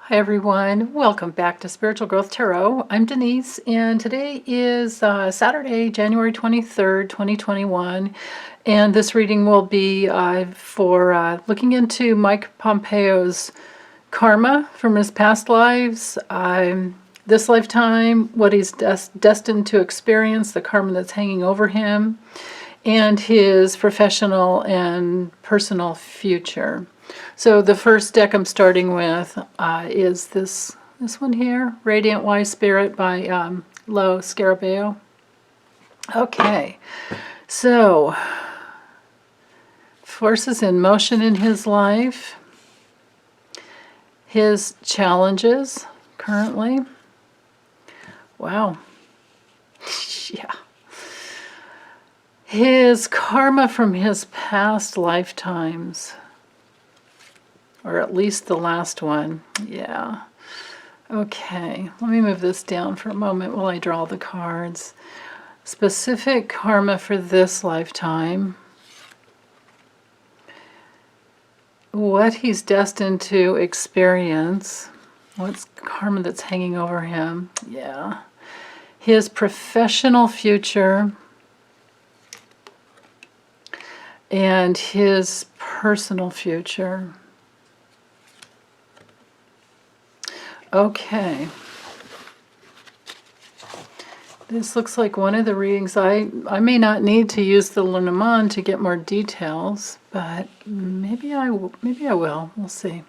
Hi everyone, welcome back to Spiritual Growth Tarot. I'm Denise and today is Saturday, January 23rd, 2021, and this reading will be for looking into Mike Pompeo's karma from his past lives, this lifetime, what he's destined to experience, the karma that's hanging over him, and his professional and personal future. So the first deck I'm starting with is this one here, Radiant Wise Spirit by Scarabeo. Okay, so forces in motion in his life, his challenges currently. Wow. Yeah. His karma from his past lifetimes. Or at least the last one. Yeah. Okay, let me move this down for a moment while I draw the cards. Specific karma for this lifetime. What he's destined to experience. What's karma that's hanging over him? Yeah. His professional future. And his personal future. Okay, this looks like one of the readings. I may not need to use the Lunamon to get more details, but maybe I will. We'll see.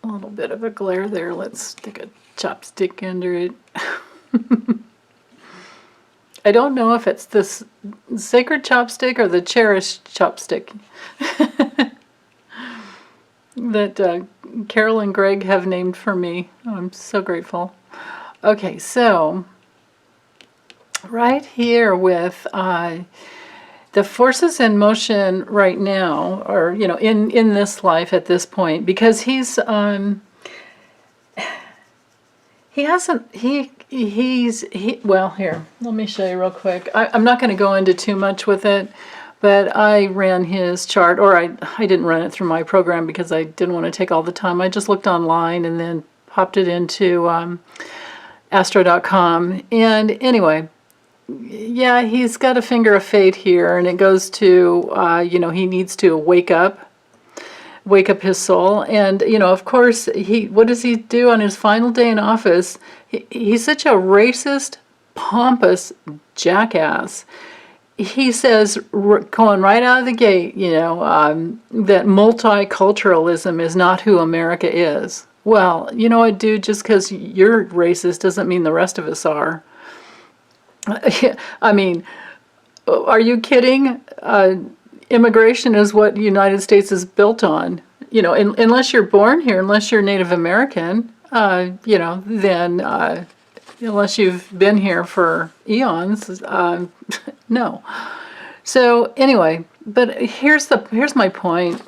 A little bit of a glare there. Let's stick a chopstick under it. I don't know if it's this sacred chopstick or the cherished chopstick that Carol and Greg have named for me. Oh, I'm so grateful. Okay, so right here with the forces in motion right now, or in this life at this point, because he's well, here, let me show you real quick. I'm not going to go into too much with it. But I ran his chart, or I didn't run it through my program because I didn't want to take all the time. I just looked online and then popped it into Astro.com. And anyway, yeah, he's got a finger of fate here, and it goes to, he needs to wake up his soul. And, of course, what does he do on his final day in office? He's such a racist, pompous jackass. He says, going right out of the gate, that multiculturalism is not who America is. Well, you know what, dude, just because you're racist doesn't mean the rest of us are. I mean, are you kidding? Immigration is what the United States is built on. Unless you're born here, unless you're Native American, then... unless you've been here for eons, no. So anyway, but here's my point.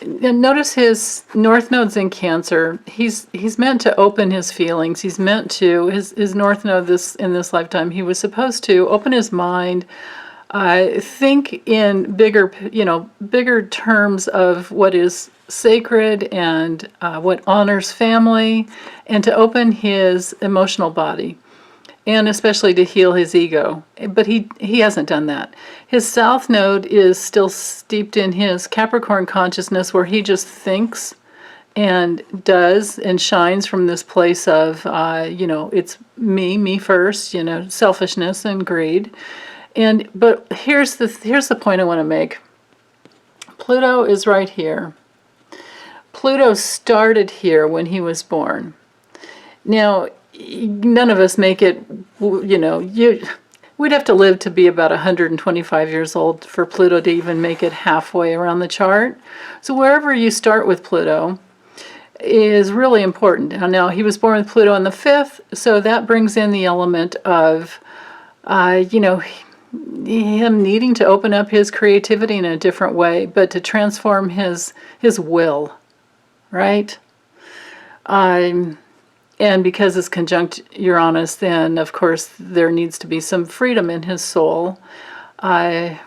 And notice his North Node's in Cancer. He's meant to open his feelings. He's meant to his North Node in this lifetime. He was supposed to open his mind. Think in bigger terms of what is sacred and what honors family, and to open his emotional body, and especially to heal his ego. But he hasn't done that. His South Node is still steeped in his Capricorn consciousness, where he just thinks and does and shines from this place of, it's me first, selfishness and greed. But here's the point I want to make. Pluto is right here. Pluto started here when he was born. Now, none of us make it, we'd have to live to be about 125 years old for Pluto to even make it halfway around the chart. So wherever you start with Pluto is really important. Now, he was born with Pluto in the 5th, so that brings in the element of, him needing to open up his creativity in a different way, but to transform his will, right? And because it's conjunct Uranus, then of course there needs to be some freedom in his soul. I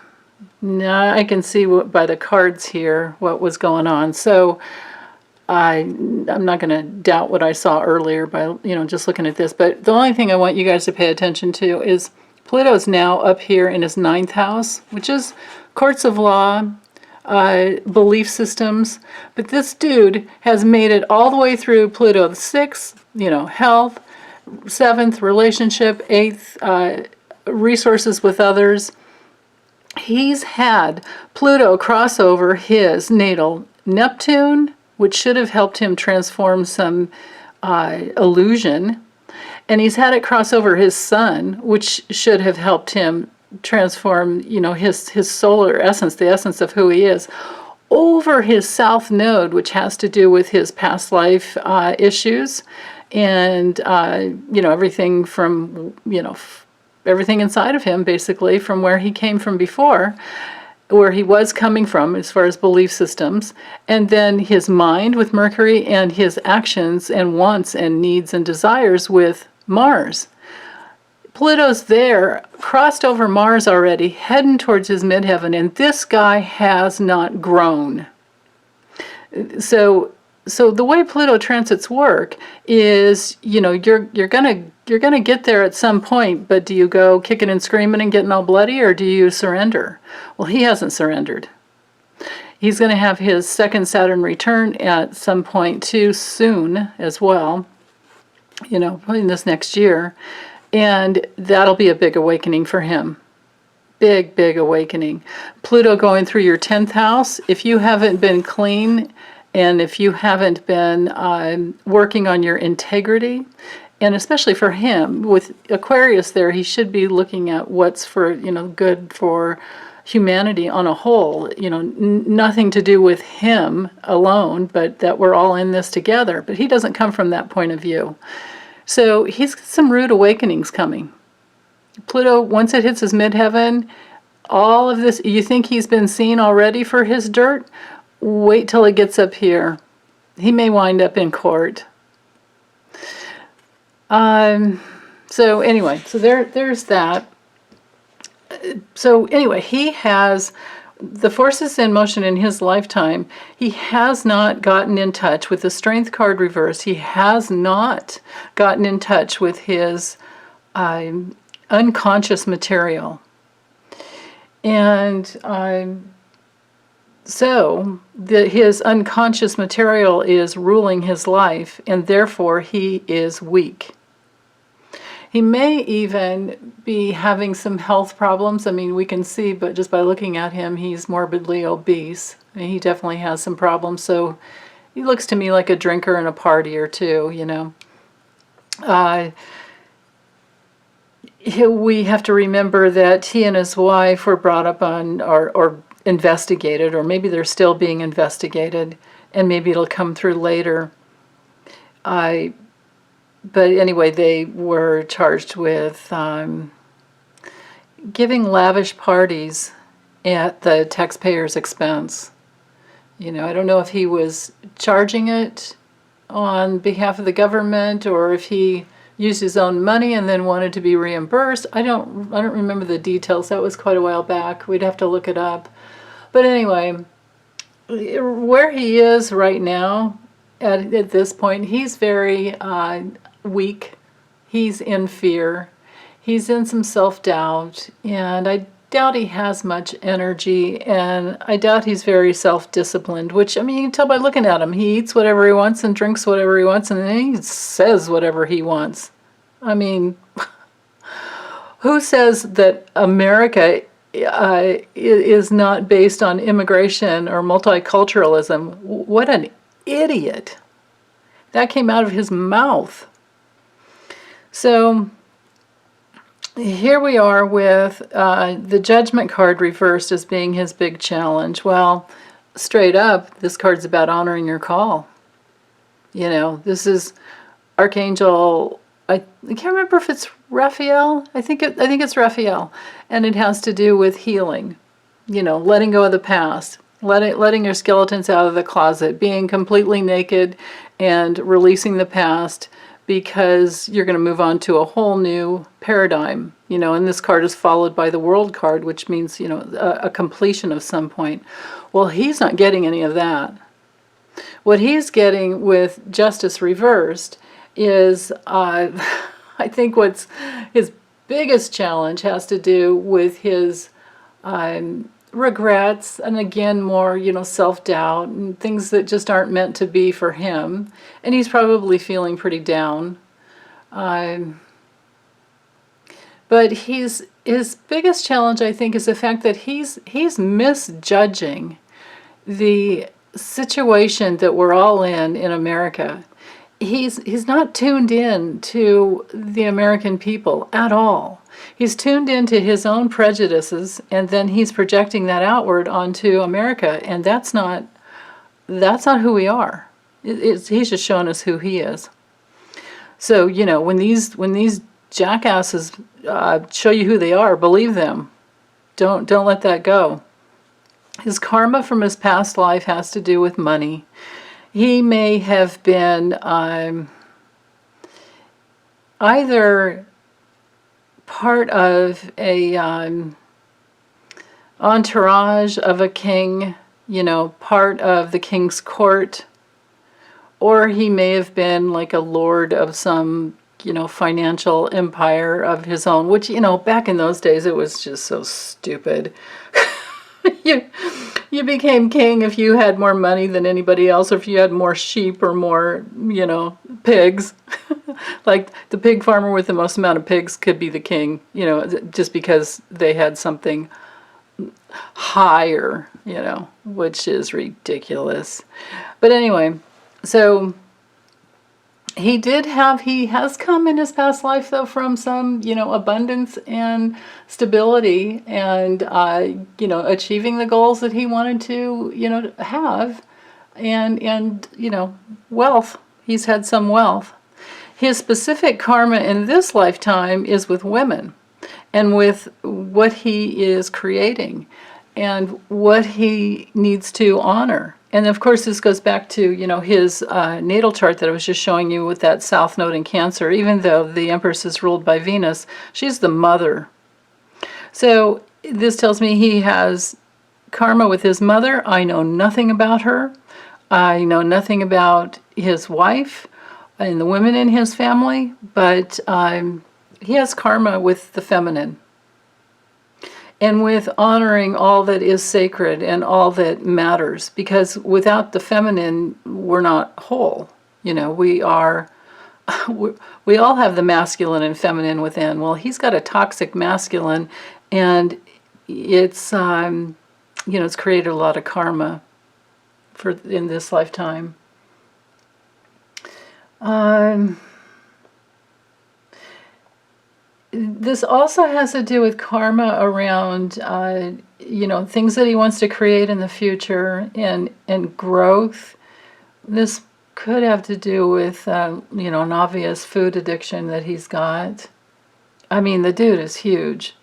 can see by the cards here what was going on. So I'm not going to doubt what I saw earlier by, just looking at this. But the only thing I want you guys to pay attention to is Pluto's now up here in his ninth house, which is courts of law, belief systems. But this dude has made it all the way through Pluto, the sixth, health, seventh, relationship, eighth, resources with others. He's had Pluto cross over his natal Neptune, which should have helped him transform some illusion. And he's had it cross over his sun, which should have helped him transform, his solar essence, the essence of who he is, over his south node, which has to do with his past life issues and, everything from, everything inside of him, basically, from where he came from before, where he was coming from as far as belief systems, and then his mind with Mercury, and his actions and wants and needs and desires with Mars. Pluto's there, crossed over Mars already, heading towards his midheaven, and this guy has not grown. So the way Pluto transits work is, you're gonna get there at some point, but do you go kicking and screaming and getting all bloody, or do you surrender? Well, he hasn't surrendered. He's going to have his second Saturn return at some point too soon as well, probably in this next year, and that'll be a big awakening for him. Big awakening. Pluto going through your 10th house, if you haven't been clean, and if you haven't been working on your integrity, and especially for him, with Aquarius there, he should be looking at what's for, good for humanity on a whole, nothing to do with him alone, but that we're all in this together. But he doesn't come from that point of view. So he's got some rude awakenings coming. Pluto, once it hits his midheaven, all of this, you think he's been seen already for his dirt? Wait till it gets up here. He may wind up in court. So anyway, there's that. So anyway, he has the forces in motion in his lifetime. He has not gotten in touch with the Strength card reverse. He has not gotten in touch with his unconscious material. And his unconscious material is ruling his life, and therefore he is weak. He may even be having some health problems. I mean, we can see, but just by looking at him, he's morbidly obese. I mean, he definitely has some problems. So he looks to me like a drinker and a partier too, we have to remember that he and his wife were brought up on, or investigated, or maybe they're still being investigated, and maybe it'll come through later. But anyway, they were charged with giving lavish parties at the taxpayer's expense. I don't know if he was charging it on behalf of the government, or if he used his own money and then wanted to be reimbursed. I don't remember the details. That was quite a while back. We'd have to look it up. But anyway, where he is right now, at this point, he's very weak. He's in fear. He's in some self-doubt, and I doubt he has much energy, and I doubt he's very self-disciplined, which, I mean, you can tell by looking at him. He eats whatever he wants and drinks whatever he wants, and then he says whatever he wants. I mean, who says that America is not based on immigration or multiculturalism? What an idiot. That came out of his mouth. So here we are with the Judgment card reversed as being his big challenge. Well, straight up, this card's about honoring your call. This is Archangel, I can't remember if it's Raphael. I think it's Raphael, and it has to do with healing. Letting go of the past, letting your skeletons out of the closet, being completely naked, and releasing the past, because you're going to move on to a whole new paradigm. And this card is followed by the World card, which means a completion of some point. Well, he's not getting any of that. What he's getting with justice reversed is, I think what's his biggest challenge has to do with his regrets, and again, more, self-doubt and things that just aren't meant to be for him. And he's probably feeling pretty down. But his biggest challenge, I think, is the fact that he's misjudging the situation that we're all in America. He's not tuned in to the American people at all. He's tuned into his own prejudices, and then he's projecting that outward onto America, and that's not who we are. He's just showing us who he is. So, when these jackasses show you who they are, believe them. Don't let that go. His karma from his past life has to do with money. He may have been either part of a entourage of a king, part of the king's court, or he may have been like a lord of some, financial empire of his own, which, back in those days, it was just so stupid. You became king if you had more money than anybody else, or if you had more sheep or more, pigs. Like the pig farmer with the most amount of pigs could be the king, just because they had something higher, which is ridiculous. But anyway, so he has come in his past life, though, from some, abundance and stability and, achieving the goals that he wanted to, have, and, wealth. He's had some wealth. His specific karma in this lifetime is with women and with what he is creating and what he needs to honor. And of course, this goes back to, his natal chart that I was just showing you with that South Node in Cancer. Even though the Empress is ruled by Venus, she's the mother. So this tells me he has karma with his mother. I know nothing about her. I know nothing about his wife and the women in his family, but he has karma with the feminine. And with honoring all that is sacred and all that matters, because without the feminine, we're not whole. We all have the masculine and feminine within. Well, he's got a toxic masculine, and it's it's created a lot of karma in this lifetime. This also has to do with karma around, things that he wants to create in the future and growth. This could have to do with, an obvious food addiction that he's got. I mean, the dude is huge.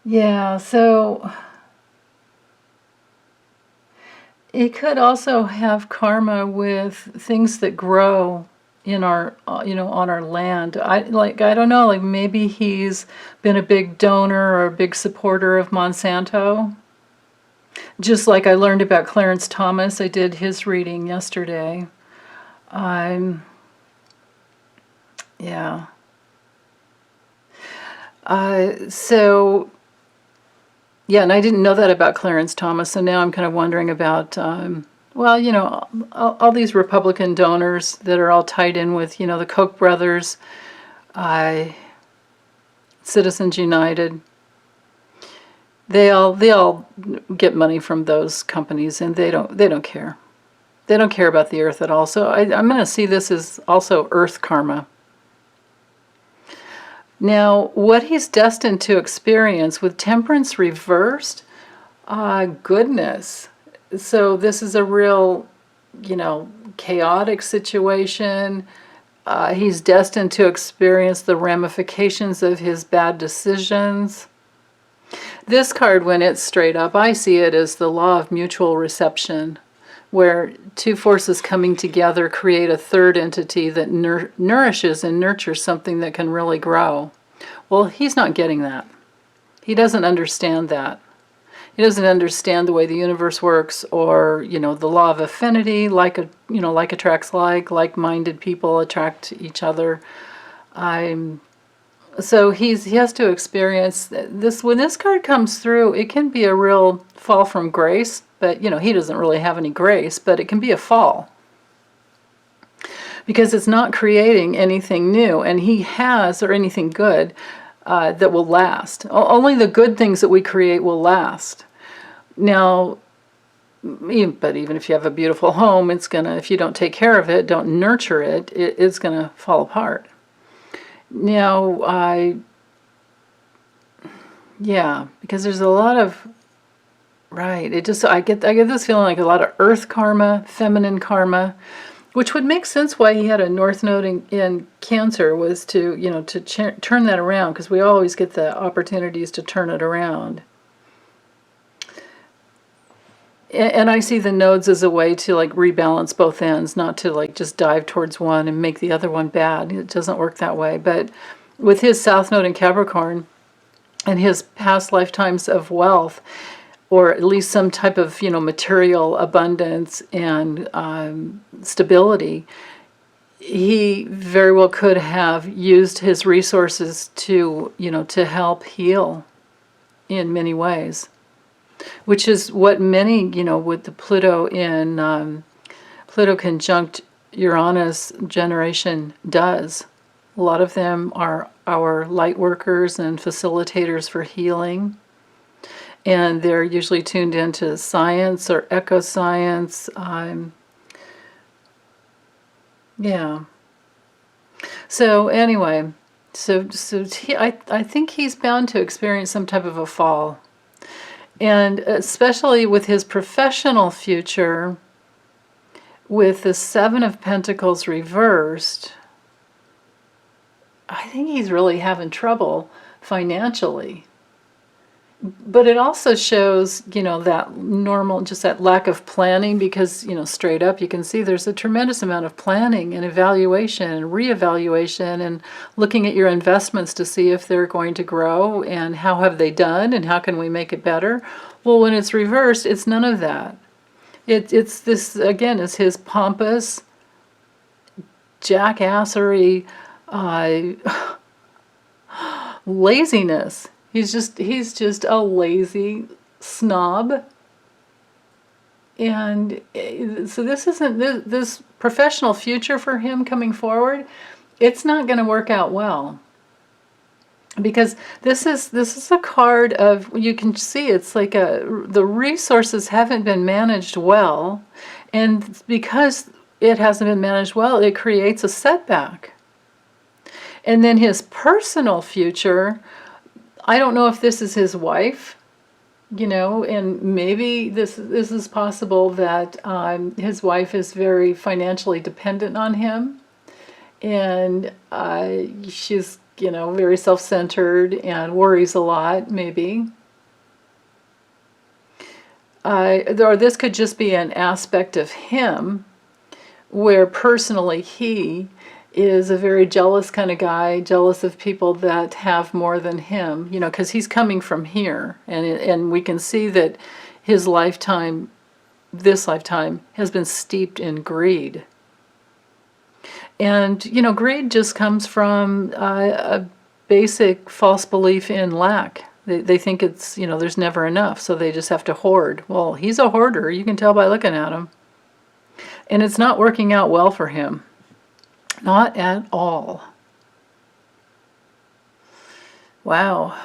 Yeah, so it could also have karma with things that grow in our, on our land. I don't know, like maybe he's been a big donor or a big supporter of Monsanto. Just like I learned about Clarence Thomas, I did his reading yesterday. Yeah. Yeah, and I didn't know that about Clarence Thomas, so now I'm kind of wondering about, all these Republican donors that are all tied in with, the Koch brothers, Citizens United. They all get money from those companies, and they don't care. They don't care about the earth at all. So I'm going to see this as also earth karma. Now, what he's destined to experience with temperance reversed, goodness. So this is a real, chaotic situation. He's destined to experience the ramifications of his bad decisions. This card, when it's straight up, I see it as the law of mutual reception, where two forces coming together create a third entity that nourishes and nurtures something that can really grow. Well, he's not getting that. He doesn't understand that. He doesn't understand the way the universe works, or the law of affinity, like like attracts like-minded people attract each other. So he has to experience this. When this card comes through, it can be a real fall from grace, but he doesn't really have any grace, but it can be a fall because it's not creating anything new, and he has, or anything good that will last. Only the good things that we create will last. Now, but even if you have a beautiful home, it's gonna, if you don't take care of it, don't nurture it, it's gonna fall apart. Now, yeah, because there's a lot of, right, I get this feeling like a lot of earth karma, feminine karma, which would make sense why he had a north node in Cancer, was to, turn that around, because we always get the opportunities to turn it around. And I see the nodes as a way to rebalance both ends, not to just dive towards one and make the other one bad. It doesn't work that way. But with his south node in Capricorn and his past lifetimes of wealth, or at least some type of material abundance and stability, he very well could have used his resources to to help heal in many ways. Which is what many, with the Pluto in Pluto conjunct Uranus generation does. A lot of them are our light workers and facilitators for healing. And they're usually tuned into science or eco-science. Yeah. So anyway, I think he's bound to experience some type of a fall. And especially with his professional future, with the Seven of Pentacles reversed, I think he's really having trouble financially. But it also shows, that normal, just that lack of planning, because, straight up you can see there's a tremendous amount of planning and evaluation and reevaluation and looking at your investments to see if they're going to grow and how have they done and how can we make it better. Well, when it's reversed, it's none of that. It's this, again, is his pompous, jackassery laziness. He's just a lazy snob. And so this isn't this professional future for him coming forward. It's not going to work out well. Because this is a card of, you can see it's like the resources haven't been managed well, and because it hasn't been managed well, it creates a setback. And then his personal future, I don't know if this is his wife, and maybe this is possible that his wife is very financially dependent on him, and she's very self-centered and worries a lot, maybe. Or this could just be an aspect of him where personally he is a very jealous kind of guy, jealous of people that have more than him, because he's coming from here. And we can see that his lifetime, this lifetime, has been steeped in greed. And, greed just comes from a basic false belief in lack. They think it's, there's never enough, so they just have to hoard. Well, he's a hoarder. You can tell by looking at him. And it's not working out well for him. Not at all. Wow.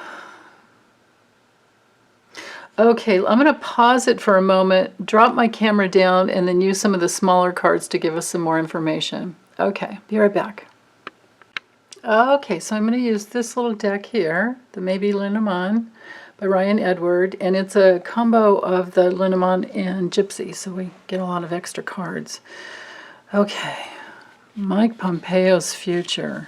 Okay, I'm going to pause it for a moment, drop my camera down, and then use some of the smaller cards to give us some more information. Okay, be right back. Okay, so I'm going to use this little deck here, the Maybe Lunamon by Ryan Edward, and it's a combo of the Lunamon and Gypsy, so we get a lot of extra cards. Okay, Mike Pompeo's future.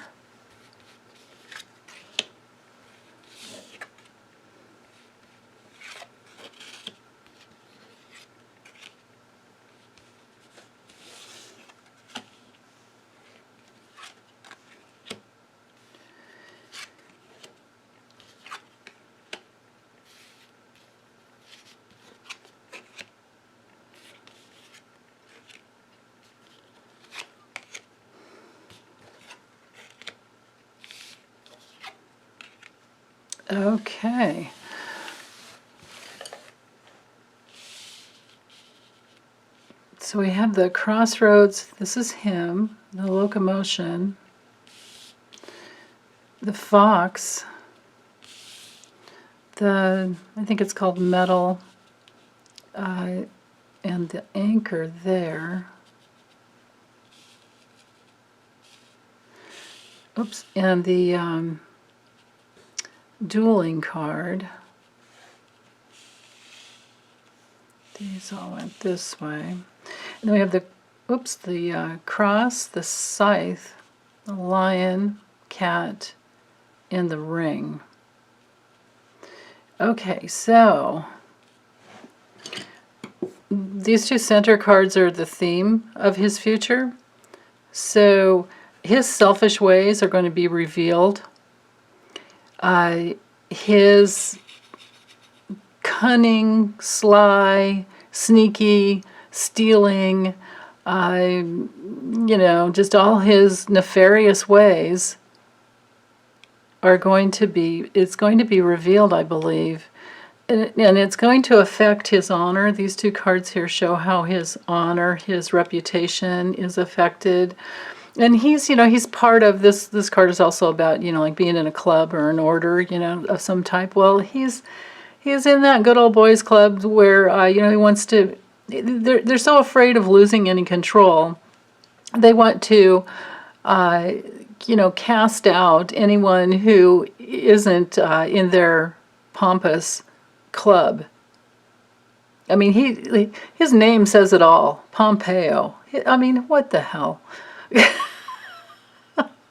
Okay. So we have the crossroads. This is him, the locomotion, the fox, I think it's called metal, and the anchor there. Oops, and the dueling card. These all went this way. And then we have the cross, the scythe, the lion, cat, and the ring. Okay, so these two center cards are the theme of his future. So his selfish ways are going to be revealed. His cunning, sly, sneaky, stealing, just all his nefarious ways are going to be, it's going to be revealed, I believe. And it's going to affect his honor. These two cards here show how his honor, his reputation is affected. And he's part of this. This card is also about, like being in a club or an order, of some type. Well, he's in that good old boys club where, he wants to, they're so afraid of losing any control. They want to, cast out anyone who isn't in their pompous club. I mean, his name says it all. Pompeo. I mean, what the hell?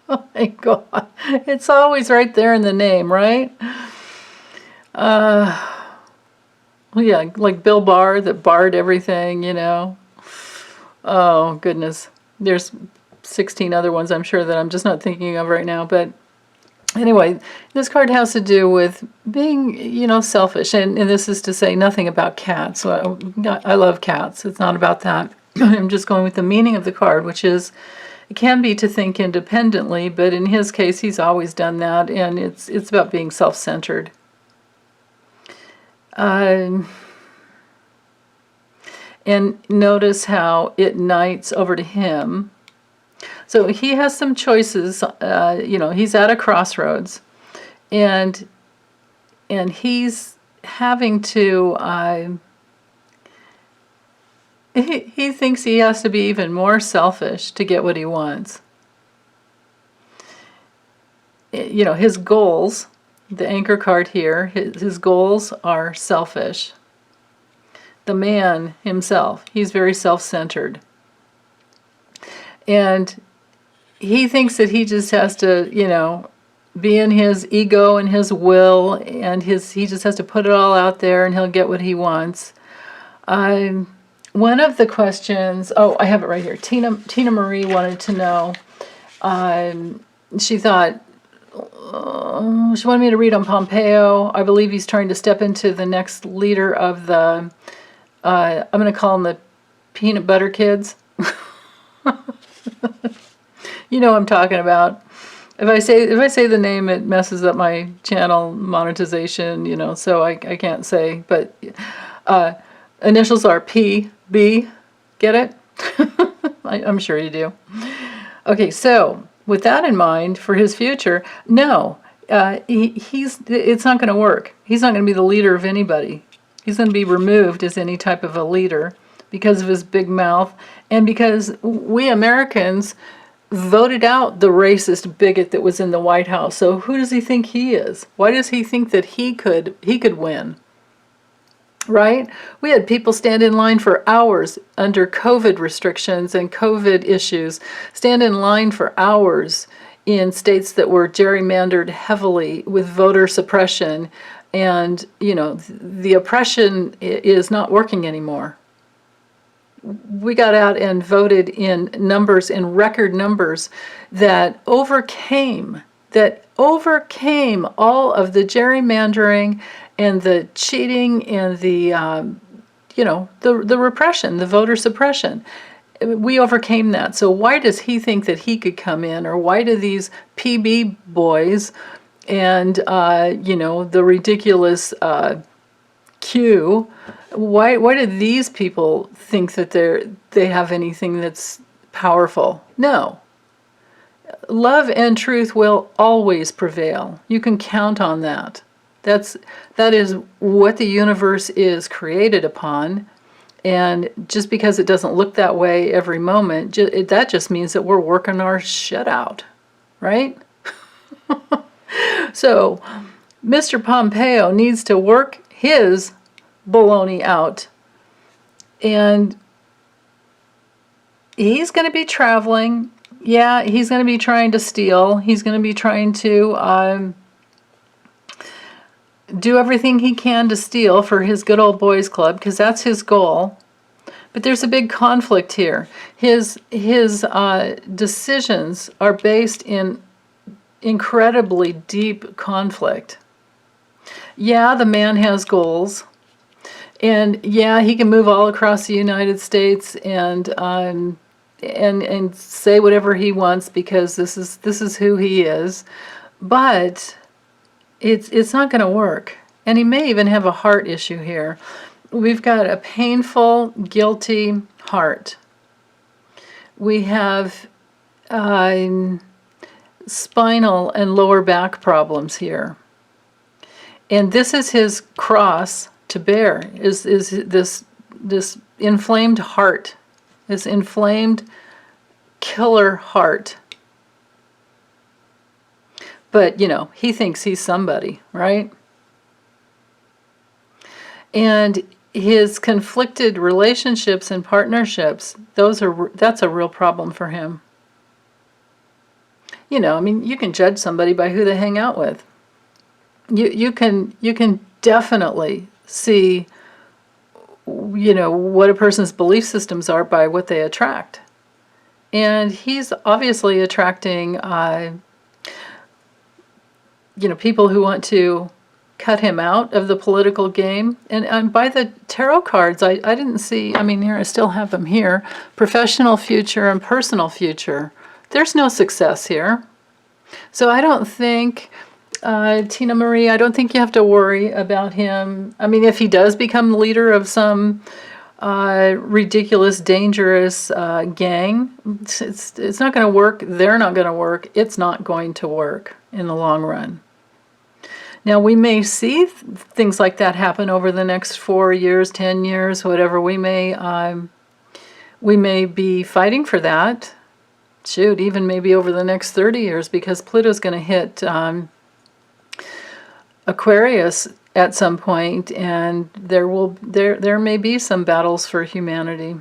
Oh my God. It's always right there in the name, right? Yeah, like Bill Barr that barred everything, Oh, goodness. There's 16 other ones I'm sure that I'm just not thinking of right now. But anyway, this card has to do with being, selfish. And this is to say nothing about cats. So I love cats. It's not about that. I'm just going with the meaning of the card, which is, it can be to think independently, but in his case, he's always done that, and it's about being self-centered. And notice how it knights over to him. So he has some choices. He's at a crossroads, and he's having to. He thinks he has to be even more selfish to get what he wants. His goals, the anchor card here, his goals are selfish. The man himself, he's very self-centered. And he thinks that he just has to, be in his ego and his will, and he just has to put it all out there and he'll get what he wants. One of the questions, I have it right here. Tina Marie wanted to know, she thought, she wanted me to read on Pompeo. I believe he's trying to step into the next leader of the, I'm going to call them the peanut butter kids. You know what I'm talking about. If I say the name, it messes up my channel monetization, so I can't say, but initials are PB. Get it? I'm sure you do. Okay, so with that in mind, for his future, no, it's not going to work. He's not going to be the leader of anybody. He's going to be removed as any type of a leader because of his big mouth, and because we Americans voted out the racist bigot that was in the White House. So who does he think he is? Why does he think that he could win? Right? We had people stand in line for hours under COVID restrictions and COVID issues, stand in line for hours in states that were gerrymandered heavily with voter suppression. And, the oppression is not working anymore. We got out and voted in record numbers that overcame all of the gerrymandering and the cheating and the repression, the voter suppression. We overcame that. So why does he think that he could come in, or why do these PB boys and the ridiculous Q. Why do these people think that they have anything that's powerful? No. Love and truth will always prevail. You can count on that. That is what the universe is created upon. And just because it doesn't look that way every moment, that just means that we're working our shit out, right? So, Mr. Pompeo needs to work his baloney out. And he's going to be traveling. Yeah, he's going to be trying to steal. He's going to be trying to do everything he can to steal for his good old boys club, because that's his goal. But there's a big conflict here. His decisions are based in incredibly deep conflict. Yeah, the man has goals. And yeah, he can move all across the United States and say whatever he wants because this is who he is. But it's not going to work. And he may even have a heart issue here. We've got a painful, guilty heart. We have spinal and lower back problems here. And this is his cross to bear, is this inflamed heart, this inflamed killer heart. But, he thinks he's somebody, right? And his conflicted relationships and partnerships, that's a real problem for him. You can judge somebody by who they hang out with. You can definitely see, what a person's belief systems are by what they attract. And he's obviously attracting, people who want to cut him out of the political game. And by the tarot cards, I didn't see, here, I still have them here, professional future and personal future. There's no success here. So I don't think, Tina Marie, I don't think you have to worry about him. If he does become the leader of some ridiculous, dangerous gang, it's not going to work. They're not going to work. It's not going to work in the long run. Now, we may see things like that happen over the next 4 years, 10 years, whatever. We may be fighting for that. Shoot, even maybe over the next 30 years, because Pluto's going to hit Aquarius at some point, and there may be some battles for humanity.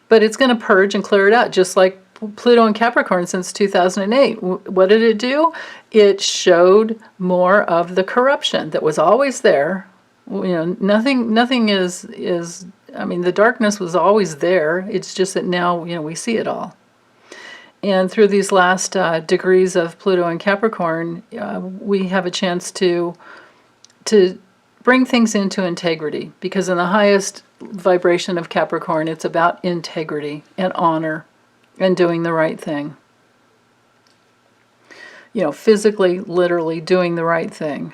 But it's going to purge and clear it out, just like Pluto in Capricorn since 2008. What did it do? It showed more of the corruption that was always there. Nothing is. The darkness was always there. It's just that now we see it all. And through these last degrees of Pluto and Capricorn, we have a chance to bring things into integrity, because in the highest vibration of Capricorn, it's about integrity and honor and doing the right thing. Physically, literally doing the right thing.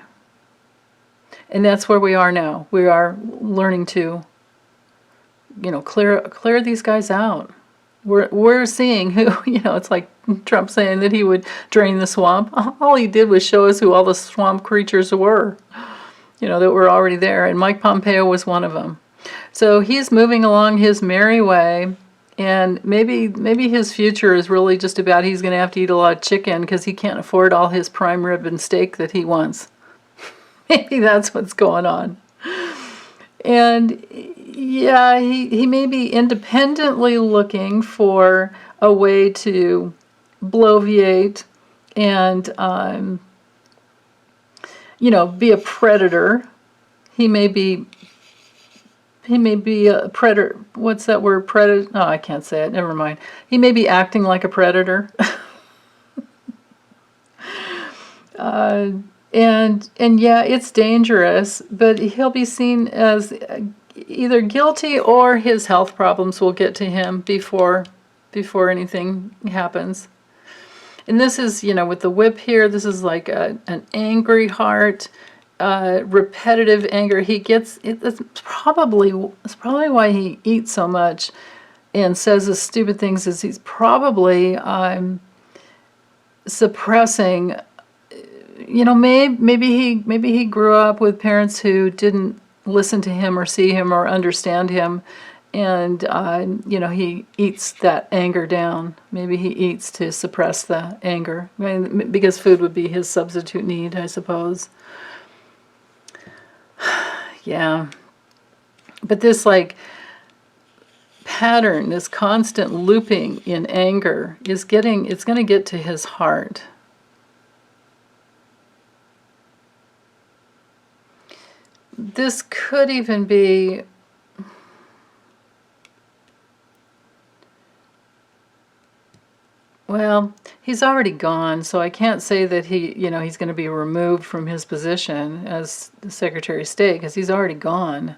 And that's where we are now. We are learning to, clear these guys out. We're seeing who, it's like Trump saying that he would drain the swamp. All he did was show us who all the swamp creatures were, that were already there. And Mike Pompeo was one of them. So he's moving along his merry way. And maybe his future is really just about he's going to have to eat a lot of chicken because he can't afford all his prime rib and steak that he wants. Maybe that's what's going on. And yeah, he may be independently looking for a way to bloviate and, be a predator. He may be a predator. What's that word? Predator? Oh, I can't say it. Never mind. He may be acting like a predator. And yeah, it's dangerous, but he'll be seen as either guilty or his health problems will get to him before anything happens. And this is, with the whip here, this is like an angry heart, repetitive anger. He gets it. It's probably why he eats so much and says the stupid things. Is he's probably suppressing. Maybe he grew up with parents who didn't listen to him or see him or understand him, and he eats that anger down. Maybe he eats to suppress the anger, because food would be his substitute need, I suppose. Yeah, but this pattern, this constant looping in anger it's going to get to his heart. This could even be, well, he's already gone, so I can't say that he's going to be removed from his position as the Secretary of State, because he's already gone.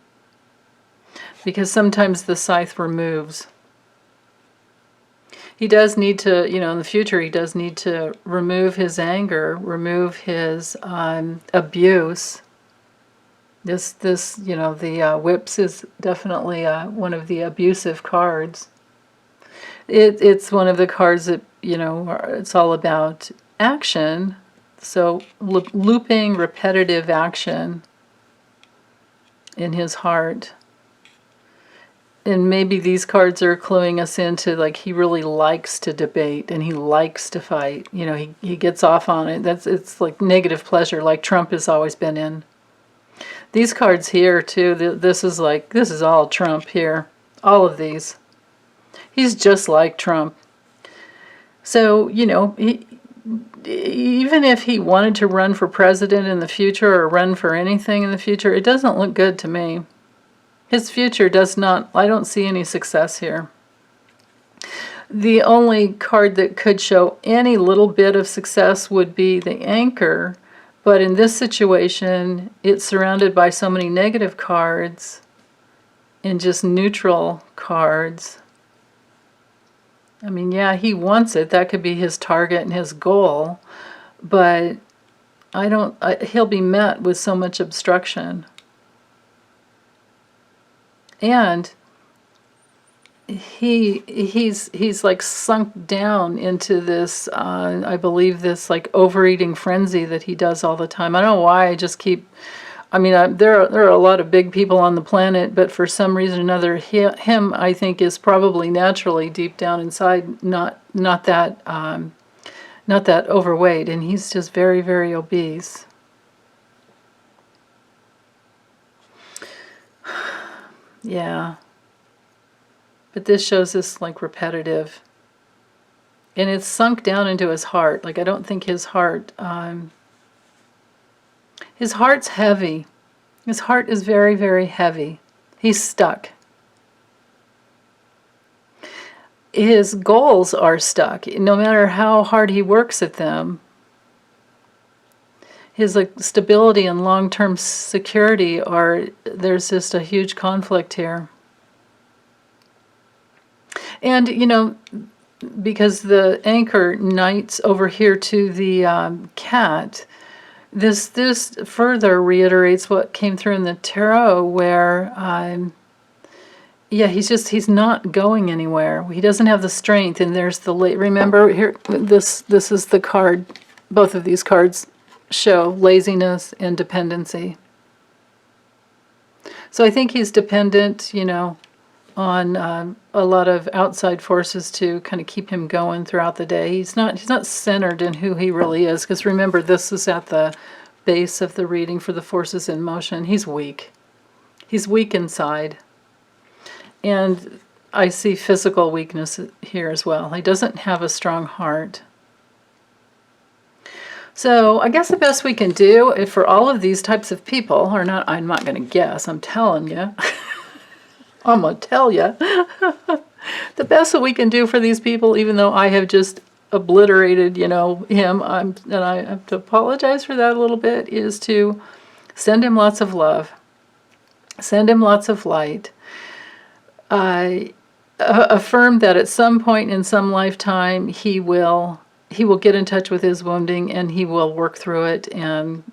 Because sometimes the scythe removes. He does need to, in the future, he does need to remove his anger, remove his abuse. The whips is definitely one of the abusive cards. It's one of the cards that, it's all about action. So looping, repetitive action in his heart. And maybe these cards are cluing us into, he really likes to debate and he likes to fight. He gets off on it. It's like negative pleasure, like Trump has always been in. These cards here, too, this is all Trump here. All of these. He's just like Trump. So, even if he wanted to run for president in the future or run for anything in the future, it doesn't look good to me. His future does not, I don't see any success here. The only card that could show any little bit of success would be the Anchor. But in this situation, it's surrounded by so many negative cards and just neutral cards. I mean, yeah, he wants it. That could be his target and his goal. But he'll be met with so much obstruction. And he's like sunk down into this, I believe, this overeating frenzy that he does all the time. I don't know why I just keep, there are a lot of big people on the planet, but for some reason or another, him I think is probably naturally deep down inside not that overweight, and he's just very, very obese. Yeah. But this shows this repetitive. And it's sunk down into his heart. I don't think his heart's heavy. His heart is very, very heavy. He's stuck. His goals are stuck. No matter how hard he works at them, his stability and long-term security there's just a huge conflict here. And, because the Anchor knights over here to the cat, this further reiterates what came through in the tarot, where, he's not going anywhere. He doesn't have the strength, and there's remember, here, this is the card, both of these cards show laziness and dependency. So I think he's dependent, on a lot of outside forces to kind of keep him going throughout the day. He's not centered in who he really is, because remember, this is at the base of the reading for the forces in motion. He's weak. He's weak inside. And I see physical weakness here as well. He doesn't have a strong heart. So I guess the best we can do for all of these types of people, I'm not going to guess, I'm telling you. I'm going to tell you. The best that we can do for these people, even though I have just obliterated, him, and I have to apologize for that a little bit, is to send him lots of love. Send him lots of light. Affirm that at some point in some lifetime he will he will get in touch with his wounding and he will work through it and,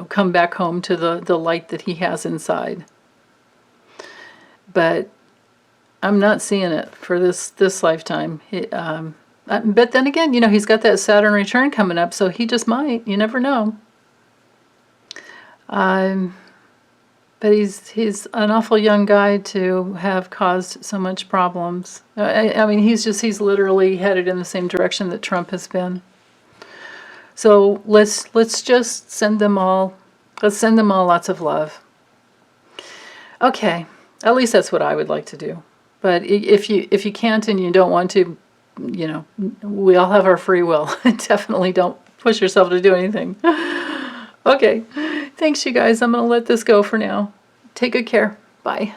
come back home to the light that he has inside. But I'm not seeing it for this lifetime. But then again, he's got that Saturn return coming up, so he just might. You never know. But he's an awful young guy to have caused so much problems. I mean, he's literally headed in the same direction that Trump has been. So let's just send them all. Let's send them all lots of love. Okay, at least that's what I would like to do. But if you can't and you don't want to, we all have our free will. Definitely don't push yourself to do anything. Okay, thanks you guys. I'm going to let this go for now. Take good care. Bye.